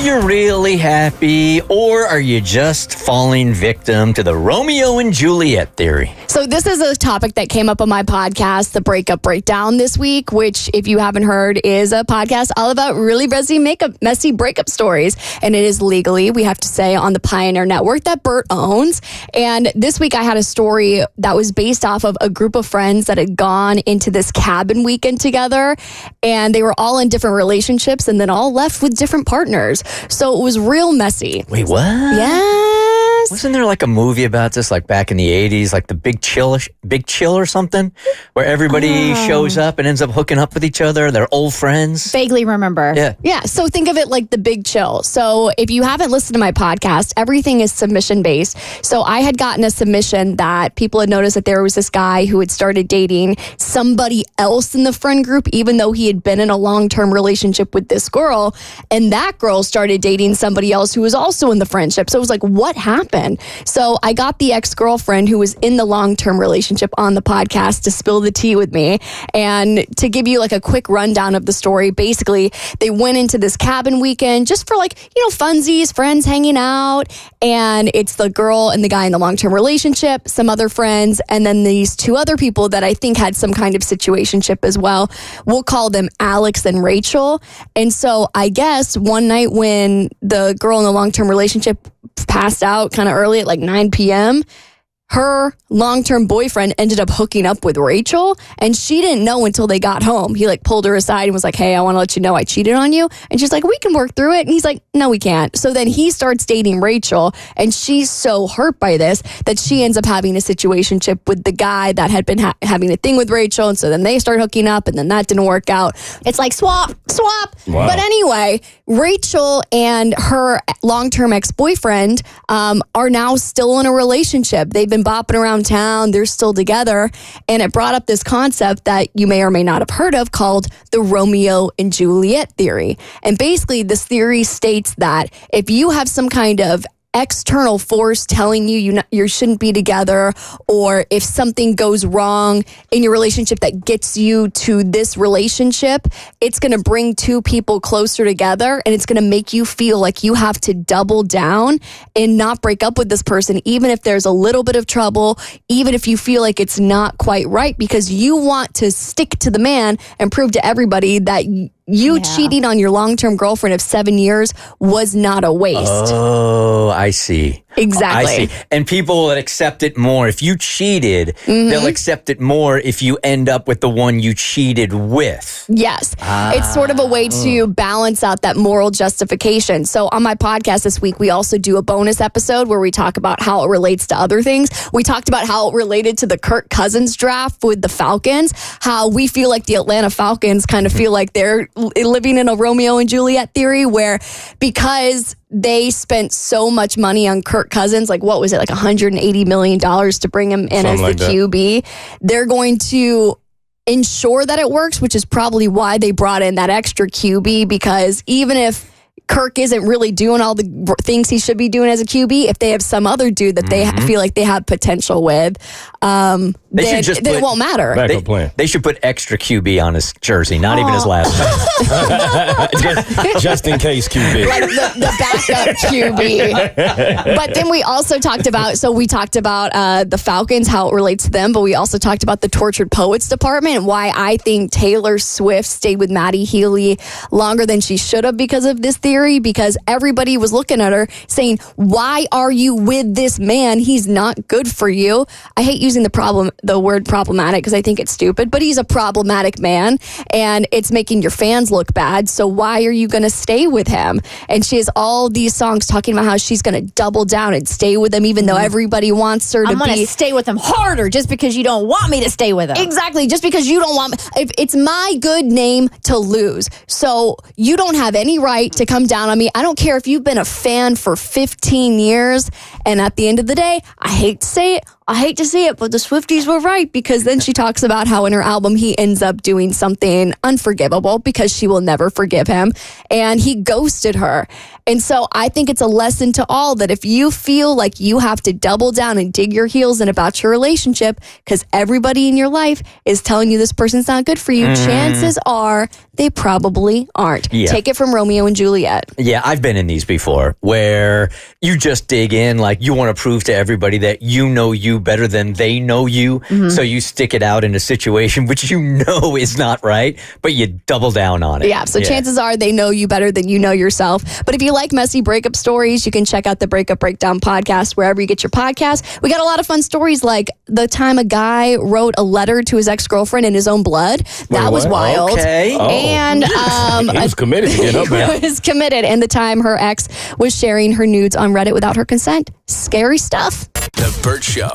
you really happy, or are you just falling victim to the Romeo and Juliet theory? So this is a topic that came up on my podcast, The Breakup Breakdown, this week, which, if you haven't heard, is a podcast all about really messy breakup stories. And it is legally, we have to say, on the Pioneer Network that Bert owns. And this week I had a story that was based off of a group of friends that had gone into this cabin weekend together. And they were all in different relationships and then all left with different partners. So it was real messy. Wait, what? Yes. Wasn't there like a movie about this, like back in the 80s, like the Big Chill or something, where everybody shows up and ends up hooking up with each other? They're old friends. Vaguely remember. Yeah. So think of it like the Big Chill. So if you haven't listened to my podcast, everything is submission based. So I had gotten a submission that people had noticed that there was this guy who had started dating somebody else in the friend group, even though he had been in a long-term relationship with this girl. And that girl started dating somebody else who was also in the friendship. So it was like, what happened? So I got the ex-girlfriend who was in the long-term relationship on the podcast to spill the tea with me. And to give you like a quick rundown of the story, basically, they went into this cabin weekend just for funsies, friends hanging out. And it's the girl and the guy in the long-term relationship, some other friends, and then these two other people that I think had some kind of situationship as well. We'll call them Alex and Rachel. And so I guess one night when the girl in the long-term relationship passed out kind of early at like 9 p.m., her long-term boyfriend ended up hooking up with Rachel, and she didn't know until they got home. He pulled her aside and was like, hey, I want to let you know I cheated on you. And she's like, we can work through it. And he's like, no, we can't. So then he starts dating Rachel, and she's so hurt by this that she ends up having a situationship with the guy that had been having a thing with Rachel. And so then they start hooking up, and then that didn't work out. It's like swap. Wow. But anyway, Rachel and her long-term ex-boyfriend are now still in a relationship. They've been bopping around town. They're still together. And it brought up this concept that you may or may not have heard of called the Romeo and Juliet theory. And basically, this theory states that if you have some kind of external force telling you shouldn't be together, or if something goes wrong in your relationship that gets you to this relationship, it's going to bring two people closer together, and it's going to make you feel like you have to double down and not break up with this person, even if there's a little bit of trouble, even if you feel like it's not quite right, because you want to stick to the man and prove to everybody that you cheating on your long-term girlfriend of 7 years was not a waste. Oh, I see. Exactly. I see. And people will accept it more. If you cheated, they'll accept it more if you end up with the one you cheated with. Yes. It's sort of a way to balance out that moral justification. So on my podcast this week, we also do a bonus episode where we talk about how it relates to other things. We talked about how it related to the Kirk Cousins draft with the Falcons, how we feel like the Atlanta Falcons kind of feel like they're living in a Romeo and Juliet theory, where because they spent so much money on Kirk Cousins, like what was it, like $180 million to bring him in as the QB. They're going to ensure that it works, which is probably why they brought in that extra QB, because even if Kirk isn't really doing all the things he should be doing as a QB, if they have some other dude that they feel like they have potential with, then it won't matter. Backup plan. They should put extra QB on his jersey, not even his last name. just in case QB. Like the backup QB. But then we also talked about, the Falcons, how it relates to them, but we also talked about the Tortured Poets department and why I think Taylor Swift stayed with Maddie Healy longer than she should have because of this theory, because everybody was looking at her saying, why are you with this man? He's not good for you. I hate using the word problematic because I think it's stupid, but he's a problematic man and it's making your fans look bad. So why are you going to stay with him? And she has all these songs talking about how she's going to double down and stay with him, even though everybody wants her to I'm going to stay with him harder just because you don't want me to stay with him. Exactly. Just because you don't want me. It's my good name to lose. So you don't have any right to come down on me. I don't care if you've been a fan for 15 years. And at the end of the day, I hate to say it, I hate to see it, but the Swifties were right, because then she talks about how in her album he ends up doing something unforgivable because she will never forgive him, and he ghosted her. And so I think it's a lesson to all that if you feel like you have to double down and dig your heels in about your relationship because everybody in your life is telling you this person's not good for you, chances are they probably aren't. Yeah. Take it from Romeo and Juliet. Yeah, I've been in these before where you just dig in, like you want to prove to everybody that you know you better than they know you. So you stick it out in a situation which you know is not right, but you double down on it. Yeah, so chances are they know you better than you know yourself. But if you like messy breakup stories, you can check out the Breakup Breakdown podcast wherever you get your podcast. We got a lot of fun stories, like the time a guy wrote a letter to his ex-girlfriend in his own blood. That was wild. Okay. Oh. And He was committed to getting up there. was committed. And the time her ex was sharing her nudes on Reddit without her consent. Scary stuff. The Bert Show.